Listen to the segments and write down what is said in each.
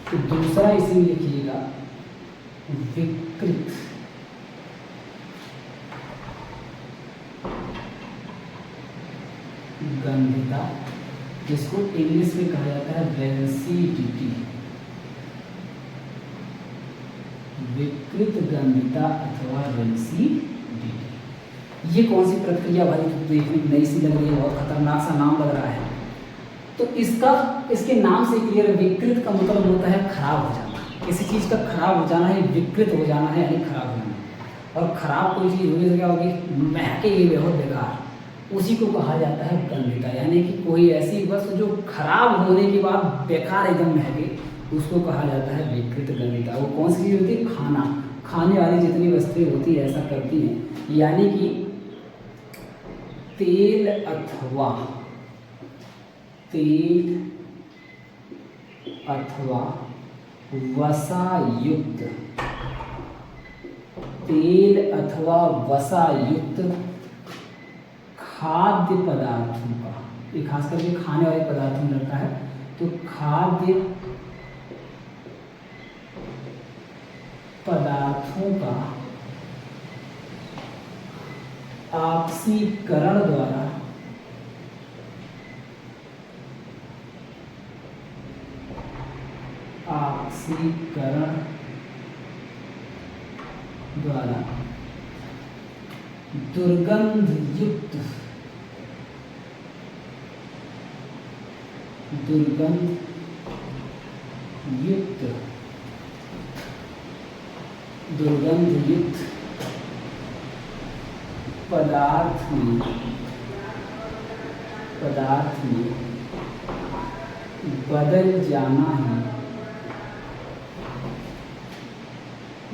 तो दूसरा इसमें लिखिएगा विकृत गंधिता, जिसको इंग्लिश में कहा जाता है रेंसिडिटी। विकृत गंधिता अथवा रेंसिडिटी, ये कौन सी प्रक्रिया भाई देखने में नई सी लग रही है, बहुत खतरनाक सा नाम लग रहा है। तो इसके नाम से क्लियर, विकृत का मतलब होता है खराब हो जाना, किसी चीज़ का खराब हो जाना है, विकृत हो जाना है यानी खराब हो जाना। और खराब कोई चीज़ होगी तो क्या होगी, महकेगी बहुत बेकार, उसी को कहा जाता है गंधिता। यानी कि कोई ऐसी वस्तु जो खराब होने के बाद बेकार एकदम महके, उसको कहा जाता है विकृत गंधिता। वो कौन सी चीज़ होती है, खाने वाली जितनी वस्तुएं होती है ऐसा करती हैं। यानी कि तेल अथवा वसायुक्त, तेल अथवा वसायुक्त खाद्य पदार्थों का, ये खास करके खाने वाले पदार्थों में लगता है, तो खाद्य पदार्थों का ऑक्सीकरण द्वारा दुर्गंध युक्त पदार्थ में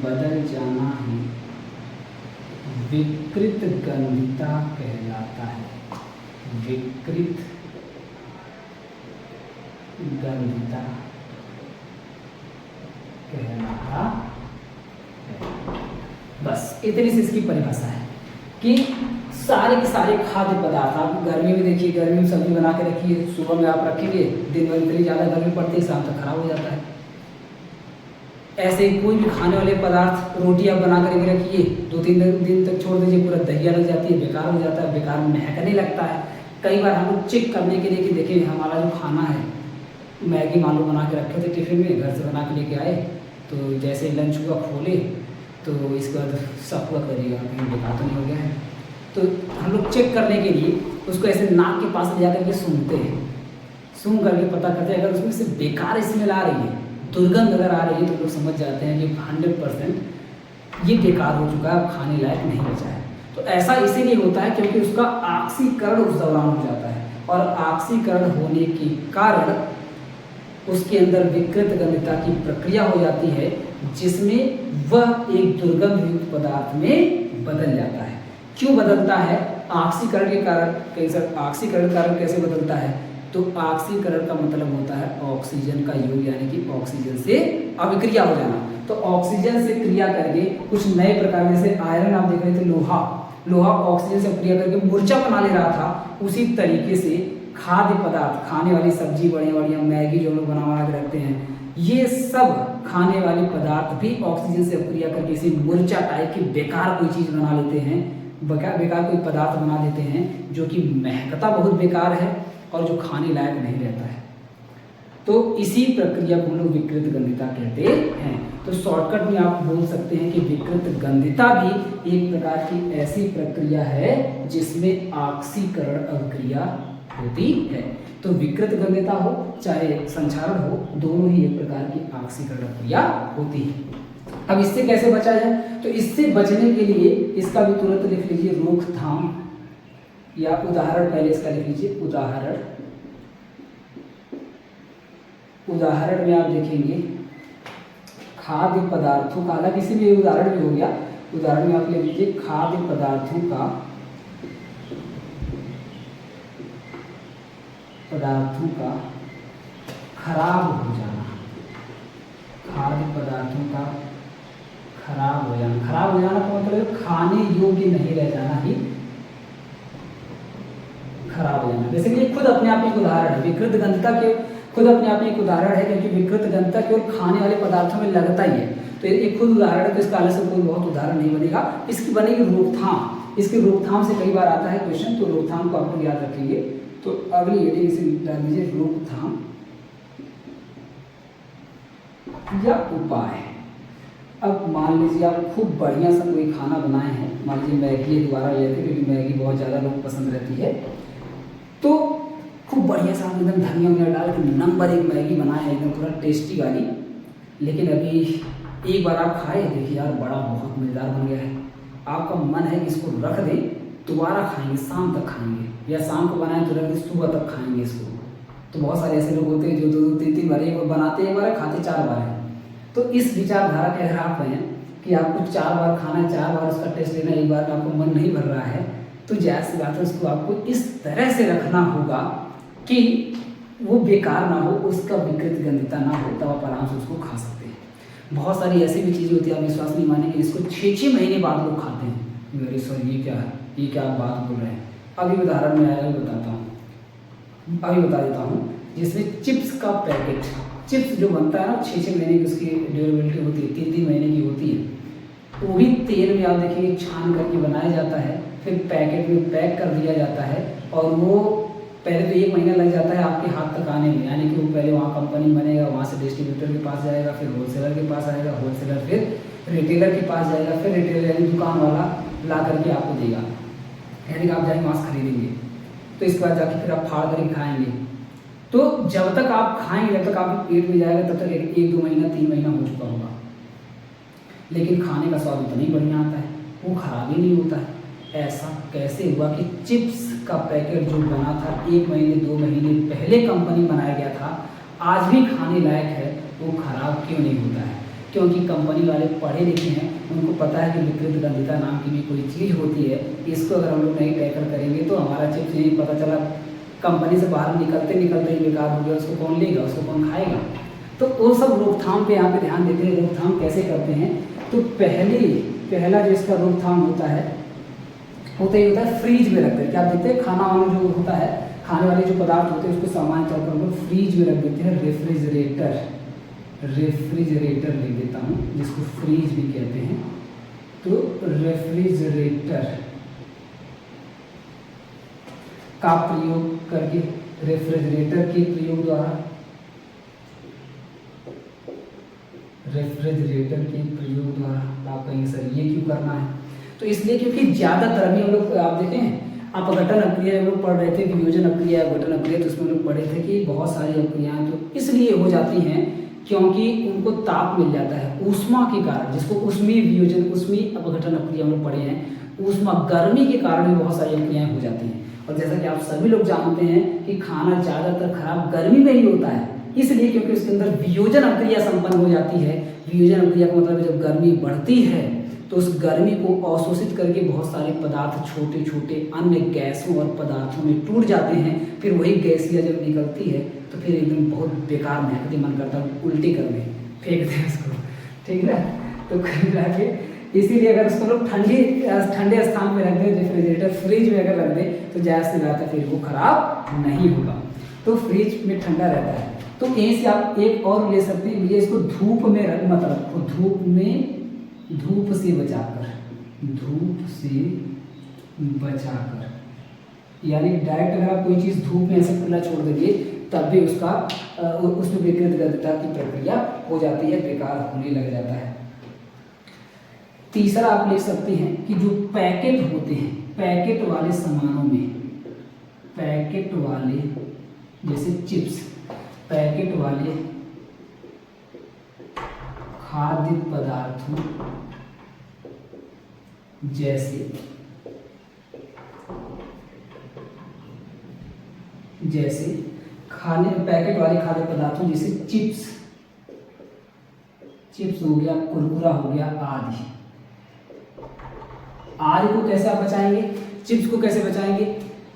बदल जाना ही विकृत गंधिता कहलाता है। विकृत गंधिता कहलाता है। बस इतनी सी इसकी परिभाषा है कि सारे के सारे खाद्य पदार्थ, आप गर्मी में देखिए, गर्मी में सब्जी बना के रखिए, सुबह में आप रखेंगे, दिन भर इतनी ज़्यादा गर्मी पड़ती है, शाम तक खराब हो जाता है। ऐसे कोई भी खाने वाले पदार्थ, रोटी आप बना कर रखिए, 2-3 दिन तक छोड़ दीजिए, पूरा दहिया लग जाती है, बेकार हो जाता है, बेकार महकने लगता है। कई बार हम लोग चेक करने के लिए कि देखिए हमारा जो खाना है, मैगी मान लो बना के रखे थे टिफिन में, घर से बना के लेके आए, तो जैसे लंच हुआ खोले तो इसके बाद सब हुआ करिएगा कहीं बेकार तो नहीं हो गया है। तो हम लोग चेक करने के लिए उसको ऐसे नाक के पास ले जा करके सूंघते हैं, सूंघ करके पता करते हैं, अगर उसमें से बेकार स्मेल आ रही है, दुर्गंध अगर आ रही है, तो लोग समझ जाते हैं कि 100% ये बेकार हो चुका है, अब खाने लायक नहीं बचा है। तो ऐसा इसीलिए होता है क्योंकि उसका ऑक्सीकरण उस दौरान हो जाता है, और ऑक्सीकरण होने के कारण उसके अंदर विकृत गंधिता की प्रक्रिया हो जाती है, जिसमें वह एक दुर्गंध युक्त पदार्थ में बदल जाता है। क्यों बदलता है? ऑक्सीकरण के कारण। कई सर ऑक्सीकरण कारण कैसे बदलता है? तो ऑक्सीकरण का मतलब होता है ऑक्सीजन का योग, यानी कि ऑक्सीजन से अभिक्रिया हो जाना। तो ऑक्सीजन से क्रिया करके कुछ नए प्रकार, जैसे आयरन आप देख रहे थे, लोहा ऑक्सीजन से क्रिया करके मूर्छा बना ले रहा था, उसी तरीके से खाद्य पदार्थ, खाने वाली सब्जी बढ़िया मैगी जो लोग बना के रखते हैं, ये सब खाने वाले पदार्थ भी ऑक्सीजन से क्रिया करके इसे मूर्छा टाइप की बेकार कोई चीज़ बना लेते हैं, बेकार कोई पदार्थ बना देते हैं जो कि महकता बहुत बेकार है और जो खाने लायक नहीं रहता है। तो इसी प्रक्रिया को हम लोग विकृत गंधिता कहते हैं। तो शॉर्टकट में आप बोल सकते हैं कि विकृत गंधिता भी एक प्रकार की ऐसी प्रक्रिया है जिसमें ऑक्सीकरण अभिक्रिया होती है। तो विकृत गंधिता हो चाहे संक्षारण हो, दोनों ही एक प्रकार की ऑक्सीकरण क्रिया होती है। अब इससे कैसे बचा जाए? तो इससे बचने के लिए इसका भी तुरंत लिख लीजिए रोकथाम, या उदाहरण पहले इसका लिख लीजिए उदाहरण में आप देखेंगे खाद्य पदार्थों का, अलग इसीलिए उदाहरण भी हो गया, उदाहरण में आप लिख लीजिए खाद्य पदार्थों का खराब हो जाना। खाद्य पदार्थों का खराब हो जाना का मतलब खाने योग्य नहीं रह जाना ही खराब हो जाना। जैसे कि खुद अपने आप एक उदाहरण है, विकृत गंधिता के खुद अपने आप में एक उदाहरण है, क्योंकि विकृत गंधता केवल खाने वाले पदार्थों में लगता ही है। तो एक खुद उदाहरण है, तो इसका अलग से कोई बहुत उदाहरण नहीं बनेगा। इसकी बनेगी रोकथाम। इसकी रोकथाम से कई बार आता है क्वेश्चन, तो रोकथाम को आप लोग याद रखेंगे। तो अगली हेडिंग इसे डाल दीजिए, रोकथाम या उपाय। अब मान लीजिए आप खूब बढ़िया सा कोई खाना बनाए हैं, मान लीजिए मैगी दोबारा लेते हैं क्योंकि मैगी बहुत ज़्यादा लोग पसंद रहती है, तो खूब बढ़िया सा एकदम धनिया वनिया डाल के नंबर 1 मैगी बनाए हैं, एकदम पूरा टेस्टी वाली। लेकिन अभी एक बार आप खाए, देखिए यार बड़ा बहुत मज़ेदार बन गया है, आपका मन है कि इसको रख दें, दोबारा खाएंगे, शाम तक खाएंगे, या शाम को बनाए तो रख दें, सुबह तक खाएंगे इसको। तो बहुत सारे ऐसे लोग होते हैं जो 2-2 3-3 बार, एक बार बनाते हैं, एक बार खाते 4 बार है। तो इस विचारधारा के अगर आप हैं कि आपको 4 बार खाना है, 4 बार उसका टेस्ट लेना, एक बार में आपको मन नहीं भर रहा है, तो जाहिर सी बात है उसको आपको इस तरह से रखना होगा कि वो बेकार ना हो, उसका विकृत गंधता ना हो, तब आप आराम से उसको खा सकते हैं। बहुत सारी ऐसी भी चीज़ें होती है, आप विश्वास नहीं मानेंगे, इसको 6-6 महीने बाद लोग खाते हैं। मेरे सर ये क्या है, ये क्या आप बात बोल रहे हैं? अभी उदाहरण में आया, बताता हूँ, अभी बता देता हूँ। जिसमें चिप्स का पैकेट, चिप्स जो बनता है ना, 6-6 महीने की उसकी ड्यूरेबिलिटी होती है, 3-3 महीने की होती है, वो भी तेल में आप देखिए छान करके बनाया जाता है, फिर पैकेट में पैक कर दिया जाता है, और वो पहले तो 1 महीना लग जाता है आपके हाथ तक आने में, यानी कि वो पहले वहाँ कंपनी बनेगा, वहाँ से डिस्ट्रीब्यूटर के पास जाएगा, फिर होलसेलर के पास आएगा, होलसेलर फिर रिटेलर के पास जाएगा, फिर रिटेलर यानी दुकान वाला ला करके आपको देगा, यानी कि आप जाएंगे वहाँ से खरीदेंगे, तो इसके बाद जाके फिर आप फाड़ करके खाएंगे। तो जब तक आप खाएंगे, जब तक आपके पेट में जाएगा, तब तक 1-2 महीना 3 महीना हो चुका होगा, लेकिन खाने का स्वाद उतना ही बढ़िया आता है, वो खराब ही नहीं होता है। ऐसा कैसे हुआ कि चिप्स का पैकेट जो बना था 1 महीने 2 महीने पहले कंपनी बनाया गया था, आज भी खाने लायक है, वो खराब क्यों नहीं होता है? क्योंकि कंपनी वाले पढ़े लिखे हैं, उनको पता है कि विकृत गंधता नाम की भी कोई चीज़ होती है, इसको अगर हम लोग नहीं टैकल करेंगे तो हमारा चिप्स नहीं, पता चला कंपनी से बाहर निकलते निकलते ही बेकार हो गया, उसको कौन लेगा, उसको कौन खाएगा? तो वो सब रोकथाम पे यहाँ पे ध्यान देते हैं। रोकथाम कैसे करते हैं? तो पहला जो इसका रोकथाम होता है फ्रीज में रख देते हैं। आप देखते हैं खाना वाना जो होता है, खाने वाले जो पदार्थ होते हैं उसको सामान्य तौर पर हम लोग फ्रीज में रख देते हैं। रेफ्रिजरेटर लिख देता हूँ, जिसको फ्रीज भी कहते हैं। तो रेफ्रिजरेटर का प्रयोग करके, रेफ्रिजरेटर के प्रयोग द्वारा, आप कहेंगे सर ये क्यों करना है? तो इसलिए क्योंकि ज़्यादातर अभी हम लोग आप देखें, आप अपघटन अक्रिया हम लोग पढ़ रहे थे, वियोजन अक्रिया, अपघटन अक्रिया, तो उसमें हम लोग पढ़े थे कि बहुत सारी अक्रियाएं तो इसलिए हो जाती हैं क्योंकि उनको ताप मिल जाता है ऊष्मा के कारण, जिसको ऊष्मीय वियोजन, ऊष्मीय अपघटन अक्रिया हम लोग पढ़े हैं। ऊष्मा गर्मी के कारण भी बहुत सारी अक्रियाएं हो जाती हैं। और जैसा कि आप सभी लोग जानते हैं कि खाना ज़्यादातर खराब गर्मी में ही होता है, इसलिए क्योंकि उसके अंदर वियोजन अक्रिया संपन्न हो जाती है। वियोजन अक्रिया का मतलब जब गर्मी बढ़ती है तो उस गर्मी को अवशोषित करके बहुत सारे पदार्थ छोटे छोटे अन्य गैसों और पदार्थों में टूट जाते हैं। फिर वही गैसिया जब निकलती है तो फिर एकदम बहुत बेकार महकती, मन करता है उल्टी कर दें, फेंक दें उसको, ठीक है। तो के इसीलिए अगर उसको लोग ठंडे स्थान में रख दें, रेफ्रिजरेटर फ्रिज में अगर रख दें तो जाहिर सी बात है फिर वो खराब नहीं होगा। तो फ्रिज में ठंडा रहता है। तो यहीं से आप एक और ले सकते हैं, ये इसको धूप में मत रखो, धूप से बचाकर, यानी डायरेक्ट अगर आप कोई चीज़ धूप में ऐसे खुला छोड़ देंगे तब भी उसमें विकृत गंधता की प्रक्रिया हो जाती है, बेकार होने लग जाता है। तीसरा आप लिख सकते हैं कि जो पैकेट होते हैं, पैकेट वाले सामानों में, पैकेट वाले जैसे चिप्स, पैकेट वाले खाद्य पदार्थों जैसे पैकेट वाले खाद्य पदार्थों जैसे चिप्स हो गया, कुरकुरा हो गया आदि को कैसे आप बचाएंगे? चिप्स को कैसे बचाएंगे?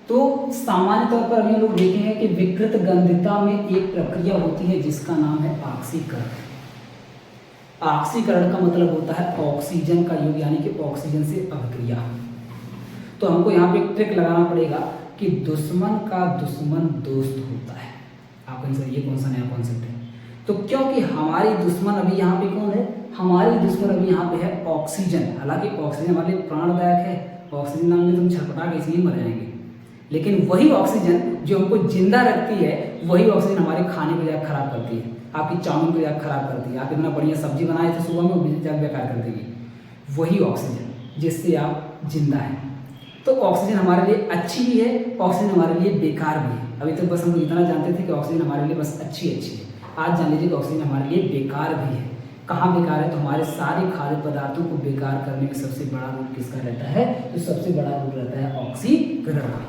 तो सामान्य तौर पर अभी हम लोग देखे हैं कि विकृत गंधता में एक प्रक्रिया होती है जिसका नाम है ऑक्सीकरण। ऑक्सीकरण का मतलब होता है ऑक्सीजन का योग, यानी कि ऑक्सीजन से अभिक्रिया। तो हमको यहाँ पे एक ट्रिक लगाना पड़ेगा कि दुश्मन का दुश्मन दोस्त होता है। आप कहें सर ये कौन सा नया कॉन्सेप्ट है? तो क्योंकि हमारी दुश्मन अभी यहाँ पे कौन है? हमारी दुश्मन अभी यहाँ पे है ऑक्सीजन। हालांकि ऑक्सीजन हमारे लिए प्राणदायक है, ऑक्सीजन ना मिले तो हम छटपटा के इसलिए मर जाएंगे, लेकिन वही ऑक्सीजन जो हमको जिंदा रखती है, वही ऑक्सीजन हमारे खाने को जाकर खराब करती है। आपकी चाउमीन को जाकर खराब करती है, आप इतना बढ़िया सब्जी बनाए थे सुबह में, वो जाकर बेकार कर देगी वही ऑक्सीजन जिससे आप जिंदा हैं। तो ऑक्सीजन हमारे लिए अच्छी भी है, ऑक्सीजन हमारे लिए बेकार भी है। अभी तक बस हम इतना जानते थे कि ऑक्सीजन हमारे लिए बस अच्छी है। आज जान लीजिए कि ऑक्सीजन हमारे लिए बेकार भी है। कहाँ बेकार है? तो हमारे सारे खाद्य पदार्थों को बेकार करने में सबसे बड़ा रोल किसका रहता है? तो सबसे बड़ा रोल रहता है ऑक्सीकरण का।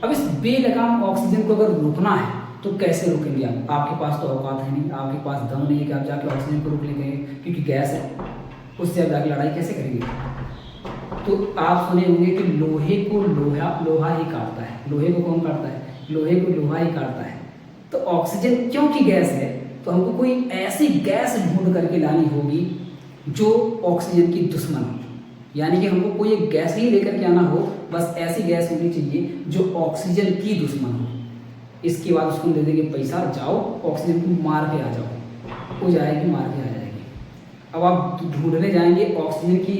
अब इस बेलगाम ऑक्सीजन को अगर रोकना है तो कैसे रोकेंगे आप? आपके पास तो औकात है नहीं, आपके पास दम नहीं है कि आप जाके ऑक्सीजन को रोक लेंगे, क्योंकि गैस है, उससे आप जाके लड़ाई कैसे करेंगे? तो आप सुने होंगे कि लोहे को लोहा ही काटता है। लोहे को कौन काटता है? लोहे को लोहा ही काटता है। तो ऑक्सीजन क्योंकि गैस है, तो हमको कोई ऐसी गैस ढूंढ करके लानी होगी जो ऑक्सीजन की दुश्मन हो। यानी कि हमको कोई एक गैस ही लेकर के आना हो, बस ऐसी गैस होनी चाहिए जो ऑक्सीजन की दुश्मन हो। इसके बाद उसको दे देंगे पैसा, जाओ ऑक्सीजन को मार के आ जाओ, हो जाएगी, मार के आ जाएगी। अब आप ढूंढने जाएंगे ऑक्सीजन की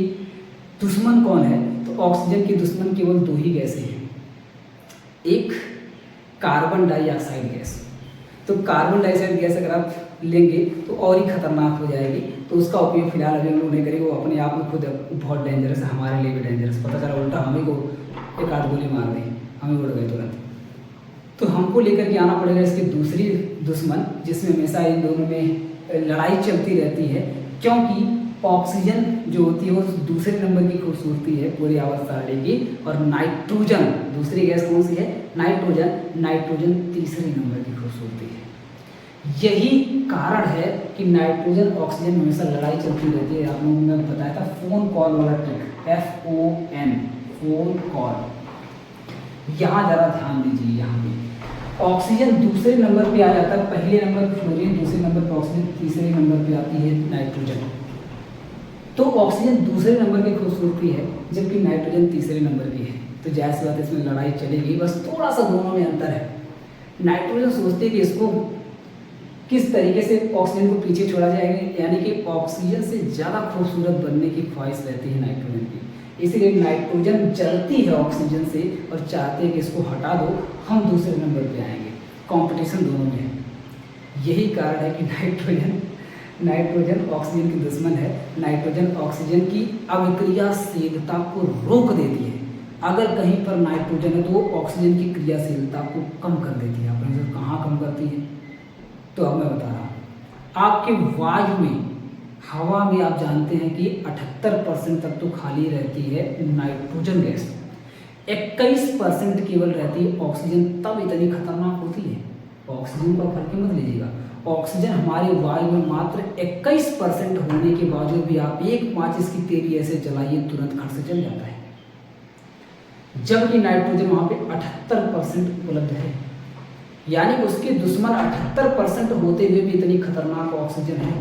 दुश्मन कौन है, तो ऑक्सीजन की दुश्मन केवल दो ही गैसें हैं। एक कार्बन डाइऑक्साइड गैस। तो कार्बन डाइऑक्साइड गैस अगर आप लेंगे तो और ही खतरनाक हो जाएगी, तो उसका उपयोग फिलहाल अभी हम लोग नहीं करेंगे। वो अपने आप में खुद बहुत डेंजरस है, हमारे लिए भी डेंजरस। पता चला उल्टा हमें को एक आध गोली मार दी, हमें उड़ गए तुरंत। तो हमको लेकर के आना पड़ेगा इसकी दूसरी दुश्मन, जिसमें हमेशा इन दोनों में लड़ाई चलती रहती है। क्योंकि ऑक्सीजन जो होती है वो दूसरे नंबर की खूबसूरती है पूरी आवर्त सारणी की, और नाइट्रोजन दूसरी गैस कौन सी है? नाइट्रोजन तीसरे नंबर की खूबसूरती है। यही कारण है कि नाइट्रोजन ऑक्सीजन हमेशा लड़ाई चलती रहती है। आप लोगों ने बताया था फोन कॉल वाला ट्रिक, FON, फोन कॉल। यहाँ जरा ध्यान दीजिए, यहाँ पे ऑक्सीजन दूसरे नंबर पे आ जाता है, पहले नंबर पर फ्लोरीन, दूसरे नंबर पर ऑक्सीजन, तीसरे नंबर पे आती है नाइट्रोजन। तो ऑक्सीजन दूसरे नंबर की खूबसूरती है, जबकि नाइट्रोजन तीसरे नंबर की है। तो जाहिर सी बात है इसमें लड़ाई चलेगी, बस थोड़ा सा दोनों में अंतर है। नाइट्रोजन सोचती है कि इसको किस तरीके से ऑक्सीजन को पीछे छोड़ा जाएगा, यानी कि ऑक्सीजन से ज़्यादा खूबसूरत बनने की ख्वाहिश रहती है नाइट्रोजन की। इसीलिए नाइट्रोजन जलती है ऑक्सीजन से और चाहते हैं कि इसको हटा दो, हम दूसरे नंबर पे आएंगे। कंपटीशन दोनों में है। यही कारण है कि नाइट्रोजन ऑक्सीजन की दुश्मन है। नाइट्रोजन ऑक्सीजन की अभिक्रियाशीलता को रोक देती है। अगर कहीं पर नाइट्रोजन है तो वो ऑक्सीजन की क्रियाशीलता को कम कर देती है। आप कहाँ कम करती है? तो अब मैं बता रहा हूँ, आपके वायु में, हवा में आप जानते हैं कि 78% तक तो खाली रहती है नाइट्रोजन गैस, 21% केवल रहती है ऑक्सीजन। तब इतनी खतरनाक होती है। ऑक्सीजन को आप हल्के मत लीजिएगा। ऑक्सीजन हमारे वायु में मात्र 21% होने के बावजूद भी आप एक माचिस की तेली ऐसे जलाइए, तुरंत खट से जल जाता है, जबकि नाइट्रोजन वहाँ पे 78% उपलब्ध है। यानी उसके दुश्मन 78% होते हुए भी इतनी खतरनाक ऑक्सीजन है।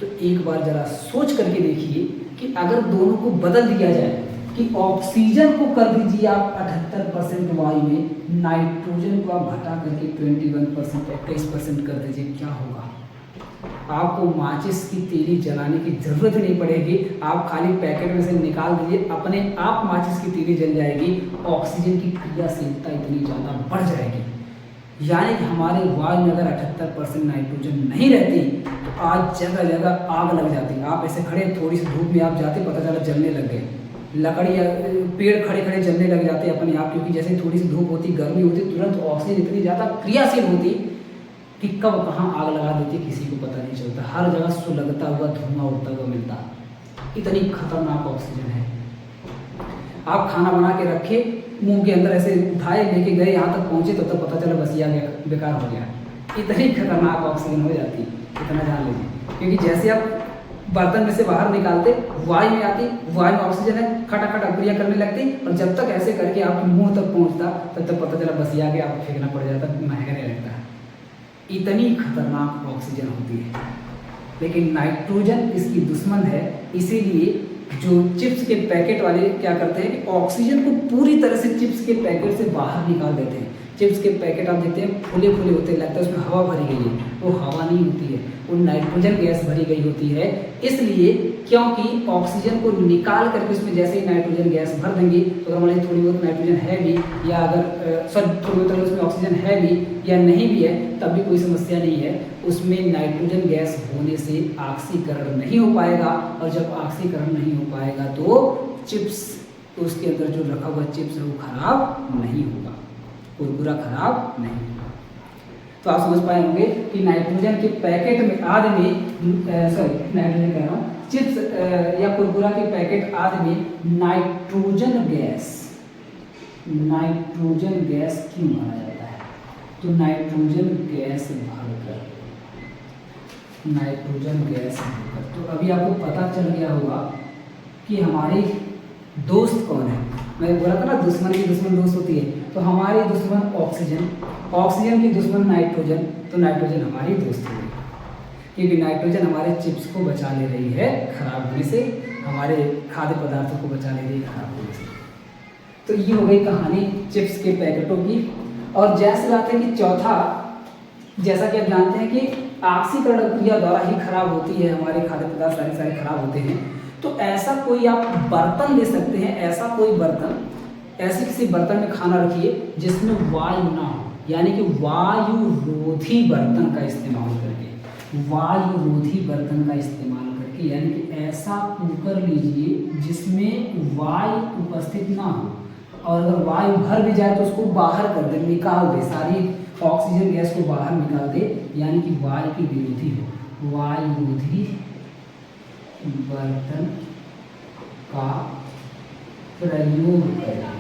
तो एक बार जरा सोच करके देखिए कि अगर दोनों को बदल दिया जाए कि ऑक्सीजन को कर दीजिए आप 78% वायु में, नाइट्रोजन को आप घटा करके 21%, 21% कर दीजिए, क्या होगा? आपको माचिस की तीली जलाने की जरूरत ही नहीं पड़ेगी। आप खाली पैकेट में से निकाल दीजिए, अपने आप माचिस की तीली जल जाएगी। ऑक्सीजन की क्रियाशीलता इतनी ज़्यादा बढ़ जाएगी। यानी कि हमारे वायु में अगर 78% नाइट्रोजन नहीं रहती तो आज जगह जगह आग लग जाती। आप ऐसे खड़े, थोड़ी सी धूप में आप जाते, पता चला जलने लग गए। लकड़ी या पेड़ खड़े खड़े जलने लग जाते अपने आप, क्योंकि जैसे थोड़ी सी धूप होती, गर्मी होती, तुरंत ऑक्सीजन इतनी ज़्यादा क्रियाशील होती कि कब कहाँ आग लगा देती किसी को पता नहीं चलता। हर जगह सुलगता हुआ धुआं उड़ता हुआ मिलता। इतनी खतरनाक ऑक्सीजन है। आप खाना बना के रखे, मुंह के अंदर ऐसे उठाए, लेके गए, यहाँ तक पहुँचे, तब तक पता चला बस ये बेकार हो गया। इतनी खतरनाक ऑक्सीजन हो जाती, इतना जान लीजिए। क्योंकि जैसे आप बर्तन में से बाहर निकालते, वायु में आती, वायु में ऑक्सीजन है, खटाखट अभिक्रिया करने लगती, और जब तक ऐसे करके आपके मुंह तक पहुंचता तब तक पता चला बस ये आगे आपको फेंकना पड़ जाता, महकने लगता है। इतनी खतरनाक ऑक्सीजन होती है। लेकिन नाइट्रोजन इसकी दुश्मन है। इसीलिए जो चिप्स के पैकेट वाले क्या करते हैं कि ऑक्सीजन को पूरी तरह से चिप्स के पैकेट से बाहर निकाल देते हैं, चिप्स के पैकेट आप देखते हैं फूले फूले होते हैं, लगता है उसमें हवा भरी गई है, वो हवा नहीं होती है, वो नाइट्रोजन गैस भरी गई होती है। इसलिए क्योंकि ऑक्सीजन को निकाल करके उसमें जैसे ही नाइट्रोजन गैस भर देंगे तो अगर मान लीजिए थोड़ी बहुत नाइट्रोजन है भी, या अगर थोड़ी बहुत उसमें ऑक्सीजन है भी या नहीं भी है तब भी कोई समस्या नहीं है। उसमें नाइट्रोजन गैस होने से ऑक्सीकरण नहीं हो पाएगा, और जब ऑक्सीकरण नहीं हो पाएगा तो चिप्स, उसके अंदर जो रखा हुआ चिप्स है वो खराब नहीं होगा, कुरकुरा खराब नहीं होगा। तो आप समझ पाए होंगे कि नाइट्रोजन के पैकेट में आदि में नाइट्रोजन कह रहा हूँ, चिप्स या कुरकुरा के पैकेट आदि में नाइट्रोजन गैस क्यों माना जाता है? तो नाइट्रोजन गैस भरकर, तो अभी आपको पता चल गया होगा कि हमारे दोस्त कौन है। मैं बोला था ना दुश्मन की दुश्मन दोस्त होती है, तो हमारी दुश्मन ऑक्सीजन की दुश्मन नाइट्रोजन, तो नाइट्रोजन हमारी दोस्त है, क्योंकि नाइट्रोजन हमारे चिप्स को बचा ले रही है खराब होने से, हमारे खाद्य पदार्थों को बचा ले रही है खराब होने से। तो ये हो गई कहानी चिप्स के पैकेटों की। और जैसे बात है कि चौथा, जैसा कि आप जानते हैं कि ऑक्सीकरण क्रिया द्वारा ही खराब होती है हमारे खाद्य पदार्थ, सारे खराब होते हैं। तो ऐसा कोई आप बर्तन ले सकते हैं, ऐसा कोई बर्तन, ऐसे किसी बर्तन में खाना रखिए जिसमें वायु ना हो, यानी कि वायु रोधी बर्तन का इस्तेमाल करके, यानी कि ऐसा कुकर लीजिए जिसमें वायु उपस्थित ना हो, और अगर वायु भर भी जाए तो उसको बाहर कर दे, निकाल दे, सारी ऑक्सीजन गैस को बाहर निकाल दे, यानी कि वायु की विरोधी हो, वायु रोधी बर्तन का प्रयोग करें।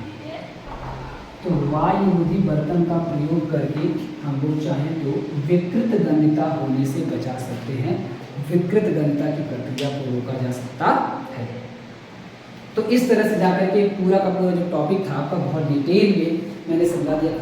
तो वायु रोधी बर्तन का प्रयोग करके हम लोग चाहें तो विकृत गंधता होने से बचा सकते हैं, विकृत गंधता की प्रक्रिया को रोका जा सकता है। तो इस तरह से जाकर के पूरा का पूरा जो टॉपिक था आपका बहुत डिटेल में मैंने समझा दिया।